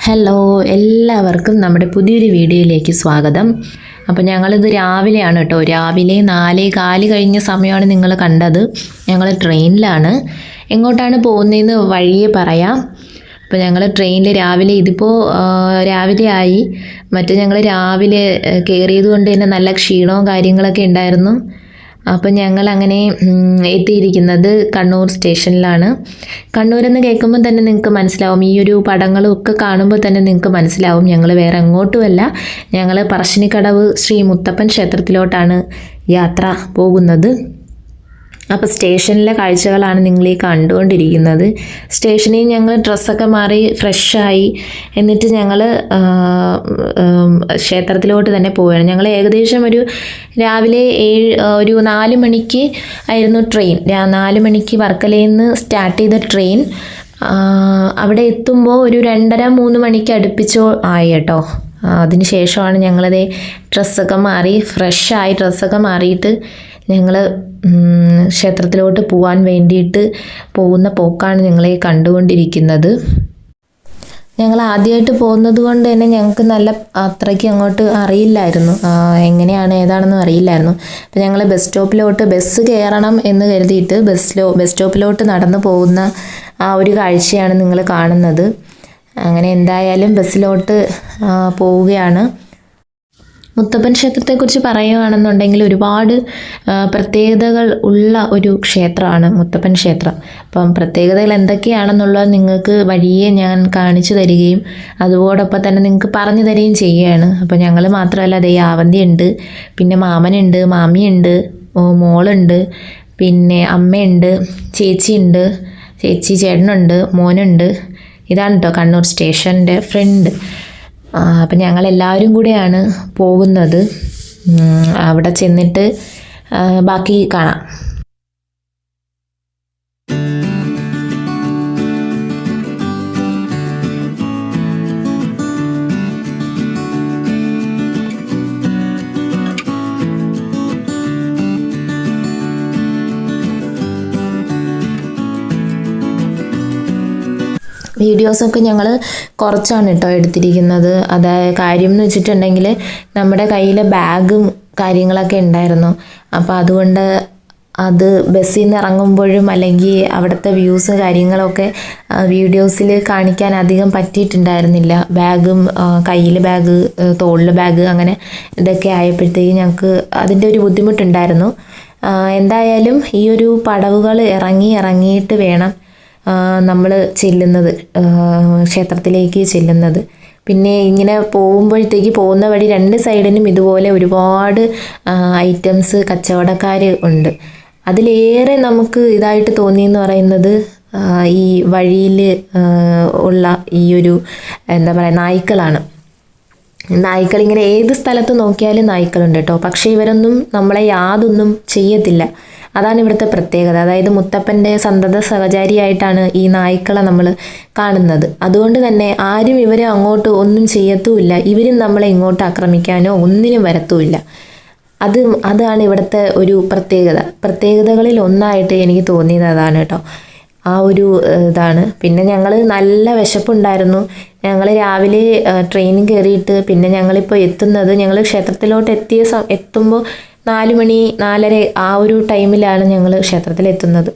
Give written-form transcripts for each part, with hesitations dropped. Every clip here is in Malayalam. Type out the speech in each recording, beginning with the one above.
ഹലോ, എല്ലാവർക്കും നമ്മുടെ പുതിയൊരു വീഡിയോയിലേക്ക് സ്വാഗതം. അപ്പോൾ ഞങ്ങളിത് രാവിലെയാണ് കേട്ടോ, രാവിലെ 4:15 കഴിഞ്ഞ സമയമാണ് നിങ്ങൾ കണ്ടത്. ഞങ്ങൾ ട്രെയിനിലാണ്. എങ്ങോട്ടാണ് പോകുന്നതെന്ന് വഴിയെ പറയാം. അപ്പോൾ ഞങ്ങൾ ട്രെയിനിൽ രാവിലെ ഇതിപ്പോൾ രാവിലെ ആയി. ഞങ്ങൾ രാവിലെ കയറിയത് കൊണ്ട് തന്നെ നല്ല ക്ഷീണവും കാര്യങ്ങളൊക്കെ ഉണ്ടായിരുന്നു. അപ്പം ഞങ്ങൾ അങ്ങനെ എത്തിയിരിക്കുന്നത് കണ്ണൂർ സ്റ്റേഷനിലാണ്. കണ്ണൂരെന്ന് കേൾക്കുമ്പോൾ തന്നെ നിങ്ങൾക്ക് മനസ്സിലാവും, ഈ ഒരു പടങ്ങളും ഒക്കെ കാണുമ്പോൾ തന്നെ നിങ്ങൾക്ക് മനസ്സിലാവും ഞങ്ങൾ വേറെ എങ്ങോട്ടുമല്ല, ഞങ്ങൾ പറശ്ശിനിക്കടവ് ശ്രീ മുത്തപ്പൻ ക്ഷേത്രത്തിലോട്ടാണ് യാത്ര പോകുന്നത്. അപ്പോൾ സ്റ്റേഷനിലെ കാഴ്ചകളാണ് നിങ്ങൾ ഈ കണ്ടുകൊണ്ടിരിക്കുന്നത്. സ്റ്റേഷനിൽ ഞങ്ങൾ ഡ്രസ്സൊക്കെ മാറി ഫ്രഷായി, എന്നിട്ട് ഞങ്ങൾ ക്ഷേത്രത്തിലോട്ട് തന്നെ പോവുകയാണ്. ഞങ്ങൾ ഏകദേശം ഒരു രാവിലെ 4 മണിക്ക് ആയിരുന്നു ട്രെയിൻ. 4 മണിക്ക് വർക്കലയിൽ നിന്ന് സ്റ്റാർട്ട് ചെയ്ത ട്രെയിൻ അവിടെ എത്തുമ്പോൾ ഒരു 2:30-3 മണിക്ക് അടുപ്പിച്ചോ ആയി കേട്ടോ. അതിന് ശേഷമാണ് ഞങ്ങളത് ഡ്രസ്സൊക്കെ മാറി ഫ്രഷായി, ഡ്രസ്സൊക്കെ മാറിയിട്ട് ഞങ്ങൾ ക്ഷേത്രത്തിലോട്ട് പോകാൻ വേണ്ടിയിട്ട് പോകുന്ന പോക്കാണ് നിങ്ങളെ കണ്ടുകൊണ്ടിരിക്കുന്നത്. ഞങ്ങൾ ആദ്യമായിട്ട് പോകുന്നത് കൊണ്ട് തന്നെ ഞങ്ങൾക്ക് അത്രയ്ക്ക് അങ്ങോട്ട് അറിയില്ലായിരുന്നു, എങ്ങനെയാണ് ഏതാണെന്നും അറിയില്ലായിരുന്നു. അപ്പോൾ ഞങ്ങൾ ബസ് കയറണം എന്ന് കരുതിയിട്ട് ബസ് സ്റ്റോപ്പിലോട്ട് നടന്നു പോകുന്ന ആ ഒരു കാഴ്ചയാണ് നിങ്ങൾ കാണുന്നത്. അങ്ങനെ എന്തായാലും ബസ്സിലോട്ട് പോവുകയാണ്. മുത്തപ്പൻ ക്ഷേത്രത്തെക്കുറിച്ച് പറയുകയാണെന്നുണ്ടെങ്കിൽ ഒരുപാട് പ്രത്യേകതകൾ ഉള്ള ഒരു ക്ഷേത്രമാണ് മുത്തപ്പൻ ക്ഷേത്രം. അപ്പം പ്രത്യേകതകൾ എന്തൊക്കെയാണെന്നുള്ളത് നിങ്ങൾക്ക് വഴിയെ ഞാൻ കാണിച്ചു തരികയും അതോടൊപ്പം തന്നെ നിങ്ങൾക്ക് പറഞ്ഞു തരികയും ചെയ്യുകയാണ്. അപ്പോൾ ഞങ്ങൾ മാത്രമല്ല, അതേ ആവന്തിയുണ്ട്, പിന്നെ മാമനുണ്ട്, മാമിയുണ്ട്, മോളുണ്ട്, പിന്നെ അമ്മയുണ്ട്, ചേച്ചിയുണ്ട്, ചേട്ടനുണ്ട്, മോനുണ്ട്. ഇതാണ് കേട്ടോ കണ്ണൂർ സ്റ്റേഷൻ്റെ ഫ്രണ്ട്. അപ്പം ഞങ്ങളെല്ലാവരും കൂടെയാണ് പോകുന്നത്. അവിടെ ചെന്നിട്ട് ബാക്കി കാണാം. വീഡിയോസൊക്കെ ഞങ്ങൾ കുറച്ചാണ് കേട്ടോ എടുത്തിരിക്കുന്നത്. കാര്യം എന്ന് വെച്ചിട്ടുണ്ടെങ്കിൽ നമ്മുടെ കയ്യിൽ ബാഗും കാര്യങ്ങളൊക്കെ ഉണ്ടായിരുന്നു. അപ്പോൾ അതുകൊണ്ട് അത് ബസ്സിൽ നിന്ന് ഇറങ്ങുമ്പോഴും അല്ലെങ്കിൽ അവിടുത്തെ വ്യൂസ് കാര്യങ്ങളൊക്കെ വീഡിയോസിൽ കാണിക്കാൻ അധികം പറ്റിയിട്ടുണ്ടായിരുന്നില്ല. ബാഗും കയ്യിൽ ബാഗ്, തോളിൽ ബാഗ്, അങ്ങനെ ഇതൊക്കെ ആയപ്പോഴത്തേക്കും ഞങ്ങൾക്ക് അതിൻ്റെ ഒരു ബുദ്ധിമുട്ടുണ്ടായിരുന്നു. എന്തായാലും ഈ ഒരു പടവുകൾ ഇറങ്ങിയിട്ട് വേണം നമ്മൾ ക്ഷേത്രത്തിലേക്ക് ചെല്ലുന്നത്. പിന്നെ ഇങ്ങനെ പോകുന്ന വഴി 2 സൈഡിനും ഇതുപോലെ ഒരുപാട് ഐറ്റംസ് കച്ചവടക്കാർ ഉണ്ട്. അതിലേറെ നമുക്ക് ഇതായിട്ട് തോന്നിയെന്ന് പറയുന്നത് ഈ വഴിയിൽ ഉള്ള ഈ ഒരു നായ്ക്കളാണ്. നായ്ക്കളിങ്ങനെ ഏത് സ്ഥലത്ത് നോക്കിയാലും നായ്ക്കളുണ്ട് കേട്ടോ. പക്ഷേ ഇവരൊന്നും നമ്മളെ യാതൊന്നും ചെയ്യത്തില്ല. അതാണ് ഇവിടുത്തെ പ്രത്യേകത. അതായത് മുത്തപ്പൻ്റെ സന്തത സഹചാരിയായിട്ടാണ് ഈ നായ്ക്കളെ നമ്മൾ കാണുന്നത്. അതുകൊണ്ട് തന്നെ ആരും ഇവരെ അങ്ങോട്ട് ഒന്നും ചെയ്യത്തുമില്ല, ഇവരും നമ്മളെ ഇങ്ങോട്ട് ആക്രമിക്കാനോ ഒന്നിനും വരത്തുമില്ല. അതാണ് ഇവിടുത്തെ ഒരു പ്രത്യേകതകളിൽ ഒന്നായിട്ട് എനിക്ക് തോന്നിയത് അതാണ് കേട്ടോ. ആ ഒരു ഇതാണ്. പിന്നെ ഞങ്ങൾ നല്ല വിശപ്പുണ്ടായിരുന്നു. ഞങ്ങൾ രാവിലെ ട്രെയിനിൽ കയറിയിട്ട് പിന്നെ ഞങ്ങളിപ്പോൾ എത്തുന്നത്, ഞങ്ങൾ ക്ഷേത്രത്തിലോട്ട് എത്തുമ്പോൾ 4 മണി 4:30 ആ ഒരു ടൈമിലാണ് ഞങ്ങൾ ക്ഷേത്രത്തിലെത്തുന്നത്.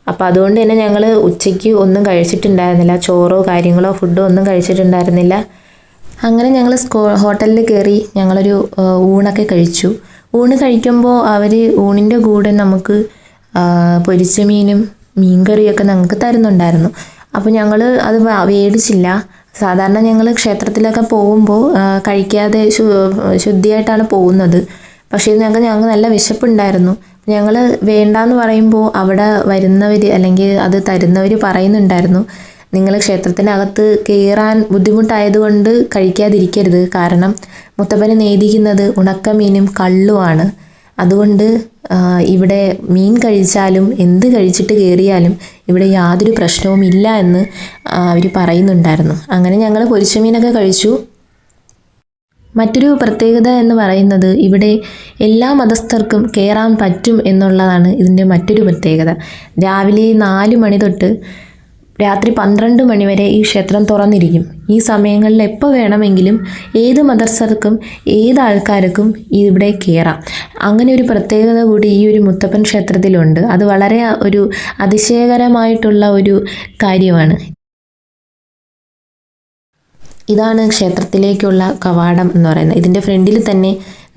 അപ്പോൾ അതുകൊണ്ട് തന്നെ ഞങ്ങൾ ഉച്ചയ്ക്ക് ഒന്നും കഴിച്ചിട്ടുണ്ടായിരുന്നില്ല, ചോറോ കാര്യങ്ങളോ ഫുഡോ ഒന്നും കഴിച്ചിട്ടുണ്ടായിരുന്നില്ല. അങ്ങനെ ഞങ്ങൾ ഹോട്ടലിൽ കയറി ഞങ്ങളൊരു ഊണൊക്കെ കഴിച്ചു. ഊണ് കഴിക്കുമ്പോൾ അവർ ഊണിൻ്റെ കൂടെ നമുക്ക് പൊരിച്ച മീനും മീൻകറിയൊക്കെ ഞങ്ങൾക്ക് തരുന്നുണ്ടായിരുന്നു. അപ്പോൾ ഞങ്ങൾ അത് മേടിച്ചില്ല. സാധാരണ ഞങ്ങൾ ക്ഷേത്രത്തിലൊക്കെ പോകുമ്പോൾ കഴിക്കാതെ ശുദ്ധിയായിട്ടാണ് പോകുന്നത്. പക്ഷേ ഞങ്ങൾക്ക് നല്ല വിശപ്പുണ്ടായിരുന്നു. ഞങ്ങൾ വേണ്ടാന്ന് പറയുമ്പോൾ അവിടെ വരുന്നവർ അല്ലെങ്കിൽ അത് തരുന്നവർ പറയുന്നുണ്ടായിരുന്നു, നിങ്ങൾ ക്ഷേത്രത്തിനകത്ത് കയറാൻ ബുദ്ധിമുട്ടായതുകൊണ്ട് കഴിക്കാതിരിക്കരുത്, കാരണം മുത്തപ്പനെ നേദിക്കുന്നത് ഉണക്കമീനും കള്ളുമാണ്. അതുകൊണ്ട് ഇവിടെ മീൻ കഴിച്ചാലും എന്ത് കഴിച്ചിട്ട് കയറിയാലും ഇവിടെ യാതൊരു പ്രശ്നവും ഇല്ല എന്ന് അവർ പറയുന്നുണ്ടായിരുന്നു. അങ്ങനെ ഞങ്ങൾ പൊരിച്ച മീനൊക്കെ കഴിച്ചു. മറ്റൊരു പ്രത്യേകത എന്ന് പറയുന്നത് ഇവിടെ എല്ലാ മതസ്ഥർക്കും കയറാൻ പറ്റും എന്നുള്ളതാണ് ഇതിൻ്റെ മറ്റൊരു പ്രത്യേകത. രാവിലെ 4 മണി തൊട്ട് രാത്രി 12 മണിവരെ ഈ ക്ഷേത്രം തുറന്നിരിക്കും. ഈ സമയങ്ങളിൽ എപ്പോൾ വേണമെങ്കിലും ഏത് മതസ്ഥർക്കും ഏത് ആൾക്കാർക്കും ഇവിടെ കയറാം. അങ്ങനെ ഒരു പ്രത്യേകത കൂടി ഈ ഒരു മുത്തപ്പൻ ക്ഷേത്രത്തിലുണ്ട്. അത് വളരെ ഒരു അതിശയകരമായിട്ടുള്ള ഒരു കാര്യമാണ്. ഇതാണ് ക്ഷേത്രത്തിലേക്കുള്ള കവാടം എന്ന് പറയുന്നത്. ഇതിൻ്റെ ഫ്രണ്ടിൽ തന്നെ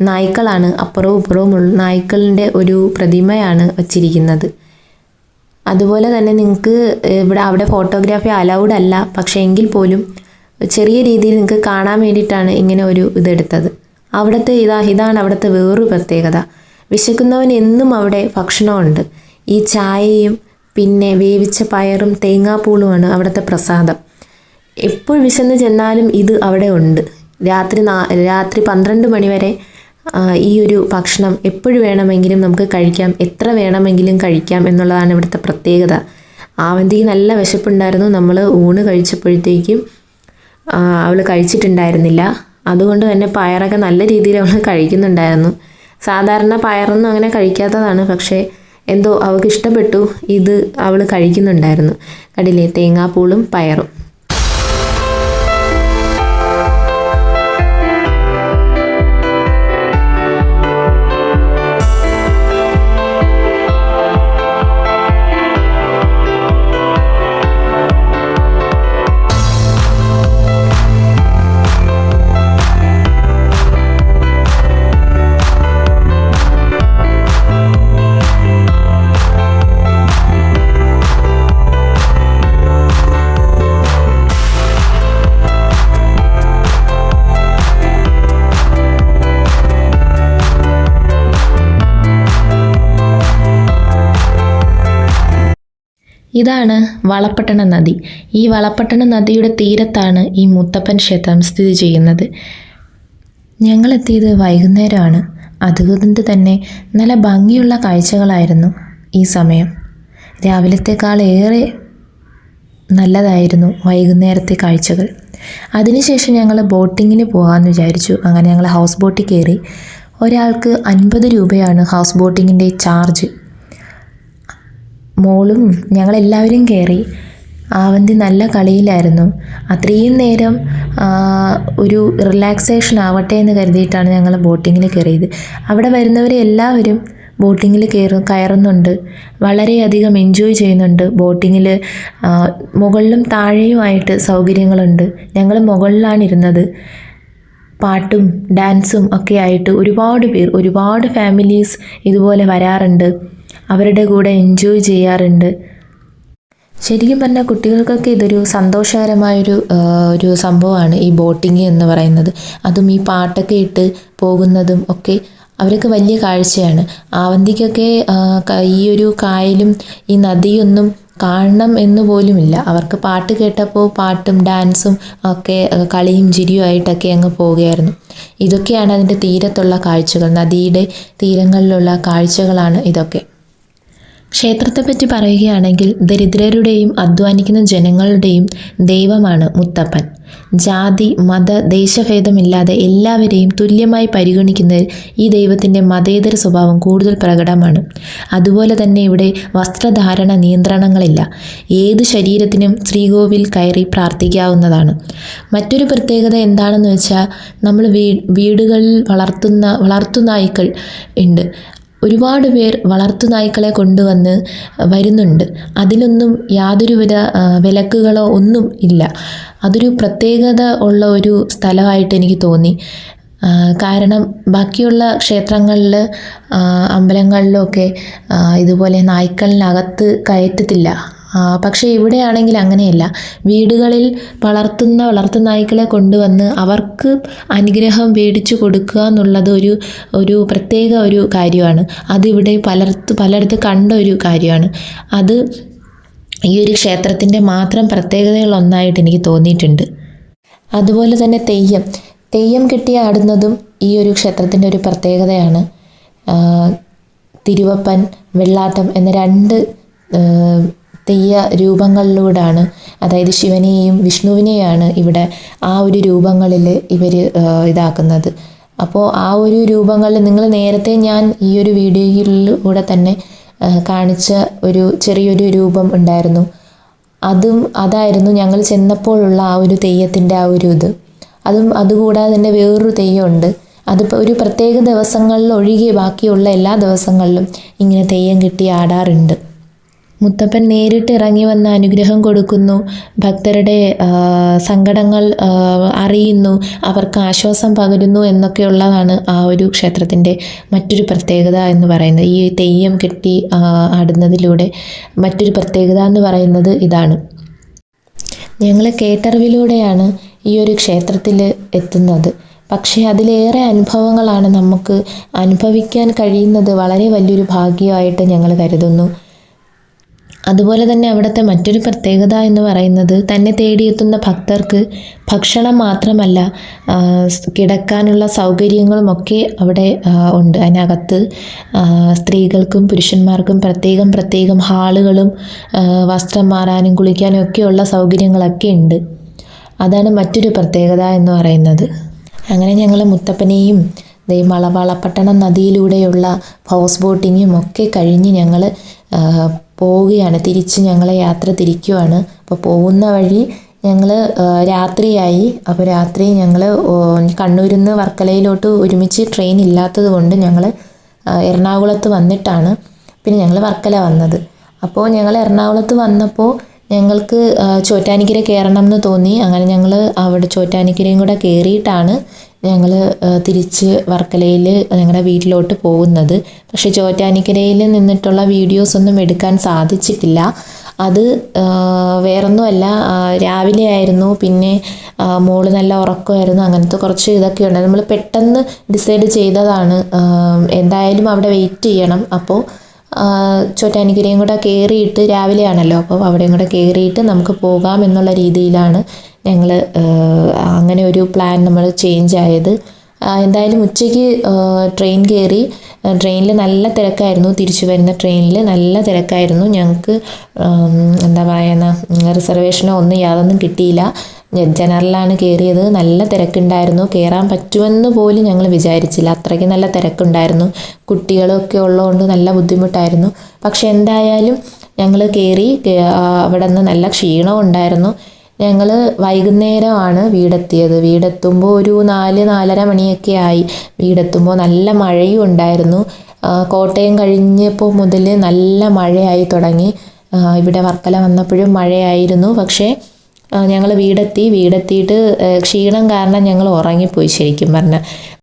നായ്ക്കളാണ്, അപ്പുറവും ഇപ്പുറവും നായ്ക്കളിൻ്റെ ഒരു പ്രതിമയാണ് വച്ചിരിക്കുന്നത്. അതുപോലെ തന്നെ നിങ്ങൾക്ക് അവിടെ ഫോട്ടോഗ്രാഫി അലൗഡ് അല്ല, പക്ഷേ എങ്കിൽ പോലും ചെറിയ രീതിയിൽ നിങ്ങൾക്ക് കാണാൻ വേണ്ടിയിട്ടാണ് ഇങ്ങനെ ഒരു ഇതെടുത്തത്. അവിടുത്തെ ഇതാണ് അവിടുത്തെ വേറൊരു പ്രത്യേകത. വിശക്കുന്നവൻ എന്നും അവിടെ ഭക്ഷണമുണ്ട്. ഈ ചായയും പിന്നെ വേവിച്ച പയറും തേങ്ങാപ്പൂളുമാണ് അവിടുത്തെ പ്രസാദം. എപ്പോൾ വിശന്ന് ചെന്നാലും ഇത് അവിടെ ഉണ്ട്. രാത്രി 12 മണിവരെ ഈ ഒരു ഭക്ഷണം എപ്പോഴും വേണമെങ്കിലും നമുക്ക് കഴിക്കാം, എത്ര വേണമെങ്കിലും കഴിക്കാം എന്നുള്ളതാണ് ഇവിടുത്തെ പ്രത്യേകത. ആവന്തിക്ക് നല്ല വിശപ്പുണ്ടായിരുന്നു. നമ്മൾ ഊണ് കഴിച്ചപ്പോഴത്തേക്കും അവൾ കഴിച്ചിട്ടുണ്ടായിരുന്നില്ല. അതുകൊണ്ട് തന്നെ പയറൊക്കെ നല്ല രീതിയിൽ അവൾ കഴിക്കുന്നുണ്ടായിരുന്നു. സാധാരണ പയറൊന്നും അങ്ങനെ കഴിക്കാത്തതാണ്, പക്ഷേ എന്തോ അവൾക്ക് ഇഷ്ടപ്പെട്ടു. ഇത് അവൾ കഴിക്കുന്നുണ്ടായിരുന്നു. കണ്ടില്ലേ, തേങ്ങാപ്പൂളും പയറും. ഇതാണ് വളപട്ടണ നദി. ഈ വളപട്ടണ നദിയുടെ തീരത്താണ് ഈ മുത്തപ്പൻ ക്ഷേത്രം സ്ഥിതി ചെയ്യുന്നത്. ഞങ്ങളെത്തിയത് വൈകുന്നേരമാണ്. അതുകൊണ്ട് തന്നെ നല്ല ഭംഗിയുള്ള കാഴ്ചകളായിരുന്നു ഈ സമയം. രാവിലത്തേക്കാൾ ഏറെ നല്ലതായിരുന്നു വൈകുന്നേരത്തെ കാഴ്ചകൾ. അതിനുശേഷം ഞങ്ങൾ ബോട്ടിങ്ങിന് പോകാമെന്ന് വിചാരിച്ചു. അങ്ങനെ ഞങ്ങൾ ഹൗസ് ബോട്ടിൽ കയറി. ഒരാൾക്ക് 50 രൂപയാണ് ഹൗസ് ബോട്ടിങ്ങിൻ്റെ ചാർജ്. മോളും ഞങ്ങളെല്ലാവരും കയറി. ആവന്തി നല്ല കളിയിലായിരുന്നു. അത്രയും നേരം ഒരു റിലാക്സേഷൻ ആവട്ടെ എന്ന് കരുതിയിട്ടാണ് ഞങ്ങൾ ബോട്ടിങ്ങിൽ കയറിയത്. അവിടെ വരുന്നവരെ എല്ലാവരും ബോട്ടിങ്ങിൽ കയറുന്നുണ്ട്, വളരെയധികം എൻജോയ് ചെയ്യുന്നുണ്ട്. ബോട്ടിങ്ങിൽ മുകളിലും താഴെയുമായിട്ട് സൗകര്യങ്ങളുണ്ട്. ഞങ്ങൾ മുകളിലാണ് ഇരുന്നത്. പാട്ടും ഡാൻസും ഒക്കെ ആയിട്ട് ഒരുപാട് ഫാമിലീസ് ഇതുപോലെ വരാറുണ്ട്. അവരുടെ കൂടെ എൻജോയ് ചെയ്യാറുണ്ട്. ശരിക്കും പറഞ്ഞാൽ കുട്ടികൾക്കൊക്കെ ഇതൊരു സന്തോഷകരമായൊരു സംഭവമാണ് ഈ ബോട്ടിങ് എന്ന് പറയുന്നത്. അതും ഈ പാട്ടൊക്കെ ഇട്ട് പോകുന്നതും ഒക്കെ അവർക്ക് വലിയ കാഴ്ചയാണ്. ആവന്തിക്കൊക്കെ ഈ ഒരു കായലും ഈ നദിയൊന്നും കാണണം എന്ന് പോലുമില്ല. അവർക്ക് പാട്ട് കേട്ടപ്പോൾ പാട്ടും ഡാൻസും ഒക്കെ കളിയും ചിരിയുമായിട്ടൊക്കെ അങ്ങ് പോവുകയായിരുന്നു. ഇതൊക്കെയാണ് അതിൻ്റെ തീരത്തുള്ള കാഴ്ചകൾ. നദിയുടെ തീരങ്ങളിലുള്ള കാഴ്ചകളാണ് ഇതൊക്കെ. ക്ഷേത്രത്തെപ്പറ്റി പറയുകയാണെങ്കിൽ ദരിദ്രരുടെയും അധ്വാനിക്കുന്ന ജനങ്ങളുടെയും ദൈവമാണ് മുത്തപ്പൻ. ജാതി മത ദേശഭേദമില്ലാതെ എല്ലാവരെയും തുല്യമായി പരിഗണിക്കുന്നതിൽ ഈ ദൈവത്തിൻ്റെ മതേതര സ്വഭാവം കൂടുതൽ പ്രകടമാണ്. അതുപോലെ തന്നെ ഇവിടെ വസ്ത്രധാരണ നിയന്ത്രണങ്ങളില്ല. ഏത് ശരീരത്തിനും ശ്രീകോവിൽ കയറി പ്രാർത്ഥിക്കാവുന്നതാണ്. മറ്റൊരു പ്രത്യേകത എന്താണെന്ന് വെച്ചാൽ നമ്മൾ വീടുകളിൽ വളർത്തുനായ്ക്കൾ ഉണ്ട്. ഒരുപാട് പേർ വളർത്തുനായ്ക്കളെ കൊണ്ടുവന്ന് വരുന്നുണ്ട്. അതിലൊന്നും യാതൊരുവിധ വിലക്കുകളോ ഒന്നും ഇല്ല. അതൊരു പ്രത്യേകത ഉള്ള ഒരു സ്ഥലമായിട്ട് എനിക്ക് തോന്നി. കാരണം ബാക്കിയുള്ള ക്ഷേത്രങ്ങളിൽ അമ്പലങ്ങളിലൊക്കെ ഇതുപോലെ നായ്ക്കളിനകത്ത് കയറ്റത്തില്ല. പക്ഷേ ഇവിടെയാണെങ്കിൽ അങ്ങനെയല്ല. വീടുകളിൽ വളർത്തുനായ്ക്കളെ കൊണ്ടുവന്ന് അവർക്ക് അനുഗ്രഹം മേടിച്ചു കൊടുക്കുക എന്നുള്ളത് ഒരു പ്രത്യേക ഒരു കാര്യമാണ്. അതിവിടെ പലയിടത്ത് കണ്ട ഒരു കാര്യമാണ്. അത് ഈ ഒരു ക്ഷേത്രത്തിൻ്റെ മാത്രം പ്രത്യേകതകളൊന്നായിട്ട് എനിക്ക് തോന്നിയിട്ടുണ്ട്. അതുപോലെ തന്നെ തെയ്യം കെട്ടി ആടുന്നതും ഈ ഒരു ക്ഷേത്രത്തിൻ്റെ ഒരു പ്രത്യേകതയാണ്. തിരുവപ്പൻ, വെള്ളാട്ടം എന്ന 2 തെയ്യ രൂപങ്ങളിലൂടെയാണ്, അതായത് ശിവനെയും വിഷ്ണുവിനെയാണ് ഇവിടെ ആ ഒരു രൂപങ്ങളിൽ ഇവർ ഇതാക്കുന്നത്. അപ്പോൾ ആ ഒരു രൂപങ്ങളിൽ നിങ്ങൾ നേരത്തെ ഞാൻ ഈ ഒരു വീഡിയോയിലൂടെ തന്നെ കാണിച്ച ഒരു ചെറിയൊരു രൂപം ഉണ്ടായിരുന്നു. അതായിരുന്നു ഞങ്ങൾ ചെന്നപ്പോഴുള്ള ആ ഒരു തെയ്യത്തിൻ്റെ ആ ഒരു ഇത്. അതുകൂടാതെ തന്നെ വേറൊരു തെയ്യമുണ്ട്. അതിപ്പോൾ ഒരു പ്രത്യേക ദിവസങ്ങളിൽ ഒഴികെ ബാക്കിയുള്ള എല്ലാ ദിവസങ്ങളിലും ഇങ്ങനെ തെയ്യം കെട്ടി ആടാറുണ്ട്. മുത്തപ്പൻ നേരിട്ട് ഇറങ്ങി വന്ന് അനുഗ്രഹം കൊടുക്കുന്നു, ഭക്തരുടെ സങ്കടങ്ങൾ അറിയുന്നു, അവർക്ക് ആശ്വാസം പകരുന്നു എന്നൊക്കെയുള്ളതാണ് ആ ഒരു ക്ഷേത്രത്തിൻ്റെ മറ്റൊരു പ്രത്യേകത എന്ന് പറയുന്നത്. ഈ തെയ്യം കെട്ടി ആടുന്നതിലൂടെ മറ്റൊരു പ്രത്യേകത എന്ന് പറയുന്നത് ഇതാണ്. ഞങ്ങൾ കേട്ടറിവിലൂടെയാണ് ഈ ഒരു ക്ഷേത്രത്തിൽ എത്തുന്നത്. പക്ഷേ അതിലേറെ അനുഭവങ്ങളാണ് നമുക്ക് അനുഭവിക്കാൻ കഴിയുന്നത്. വളരെ വലിയൊരു ഭാഗ്യമായിട്ട് ഞങ്ങൾ കരുതുന്നു. അതുപോലെ തന്നെ അവിടുത്തെ മറ്റൊരു പ്രത്യേകത എന്ന് പറയുന്നത് തന്നെ തേടിയെത്തുന്ന ഭക്തർക്ക് ഭക്ഷണം മാത്രമല്ല, കിടക്കാനുള്ള സൗകര്യങ്ങളുമൊക്കെ അവിടെ ഉണ്ട്. അതിനകത്ത് സ്ത്രീകൾക്കും പുരുഷന്മാർക്കും പ്രത്യേകം ഹാളുകളും വസ്ത്രം മാറാനും കുളിക്കാനും ഒക്കെയുള്ള സൗകര്യങ്ങളൊക്കെ ഉണ്ട്. അതാണ് മറ്റൊരു പ്രത്യേകത എന്ന് പറയുന്നത്. അങ്ങനെ ഞങ്ങൾ മുത്തപ്പനെയും വളപട്ടണം നദിയിലൂടെയുള്ള ഹൗസ് ബോട്ടിങ്ങും ഒക്കെ കഴിഞ്ഞ് ഞങ്ങൾ പോവുകയാണ്. ഞങ്ങളെ യാത്ര തിരിക്കുവാണ്. അപ്പോൾ പോകുന്ന വഴി ഞങ്ങൾ രാത്രിയായി. അപ്പോൾ രാത്രി ഞങ്ങൾ കണ്ണൂരിൽ നിന്ന് വർക്കലയിലോട്ട് ഒരുമിച്ച് ട്രെയിൻ ഇല്ലാത്തത് കൊണ്ട് ഞങ്ങൾ എറണാകുളത്ത് വന്നിട്ടാണ് പിന്നെ ഞങ്ങൾ വർക്കല വന്നത്. അപ്പോൾ ഞങ്ങൾ എറണാകുളത്ത് വന്നപ്പോൾ ഞങ്ങൾക്ക് ചോറ്റാനിക്കര കയറണം എന്ന് തോന്നി. അങ്ങനെ ഞങ്ങൾ അവിടെ ചോറ്റാനിക്കരയും കൂടെ കയറിയിട്ടാണ് ഞങ്ങൾ തിരിച്ച് വർക്കലയിൽ ഞങ്ങളുടെ വീട്ടിലോട്ട് പോകുന്നത്. പക്ഷേ ചോറ്റാനിക്കരയിൽ നിന്നിട്ടുള്ള വീഡിയോസൊന്നും എടുക്കാൻ സാധിച്ചിട്ടില്ല. അത് വേറൊന്നുമല്ല, രാവിലെ ആയിരുന്നു, പിന്നെ മോള് നല്ല ഉറക്കമായിരുന്നു, അങ്ങനത്തെ കുറച്ച് ഇതൊക്കെ ഉണ്ട്. നമ്മൾ പെട്ടെന്ന് ഡിസൈഡ് ചെയ്തതാണ് എന്തായാലും അവിടെ വെയിറ്റ് ചെയ്യണം. അപ്പോൾ ചോറ്റാനിക്കരയും കൂടെ കയറിയിട്ട് രാവിലെയാണല്ലോ, അപ്പോൾ അവിടെയും കൂടെ കയറിയിട്ട് നമുക്ക് പോകാം എന്നുള്ള രീതിയിലാണ് ഞങ്ങൾ അങ്ങനെ ഒരു പ്ലാൻ നമ്മൾ ചേഞ്ച് ആയത്. എന്തായാലും ഉച്ചയ്ക്ക് ട്രെയിൻ കയറി. ട്രെയിനിൽ നല്ല തിരക്കായിരുന്നു. തിരിച്ചു വരുന്ന ട്രെയിനിൽ നല്ല തിരക്കായിരുന്നു. ഞങ്ങൾക്ക് എന്താ പറയുന്ന റിസർവേഷനോ യാതൊന്നും കിട്ടിയില്ല. ജനറലാണ് കയറിയത്. നല്ല തിരക്കുണ്ടായിരുന്നു. കയറാൻ പറ്റുമെന്ന് പോലും ഞങ്ങൾ വിചാരിച്ചില്ല, അത്രയ്ക്ക് നല്ല തിരക്കുണ്ടായിരുന്നു. കുട്ടികളൊക്കെ ഉള്ളതുകൊണ്ട് നല്ല ബുദ്ധിമുട്ടായിരുന്നു. പക്ഷെ എന്തായാലും ഞങ്ങൾ കയറി. അവിടെ നിന്ന് നല്ല ക്ഷീണവും ഉണ്ടായിരുന്നു. ഞങ്ങൾ വൈകുന്നേരമാണ് വീടെത്തിയത്. വീടെത്തുമ്പോൾ ഒരു 4-4:30 മണിയൊക്കെ ആയി. വീടെത്തുമ്പോൾ നല്ല മഴയും ഉണ്ടായിരുന്നു. കോട്ടയം കഴിഞ്ഞപ്പോൾ മുതൽ നല്ല മഴയായി തുടങ്ങി. ഇവിടെ വർക്കല വന്നപ്പോഴും മഴയായിരുന്നു. പക്ഷേ ഞങ്ങൾ വീടെത്തിയിട്ട് ക്ഷീണം കാരണം ഞങ്ങൾ ഉറങ്ങിപ്പോയി ശരിക്കും പറഞ്ഞാൽ.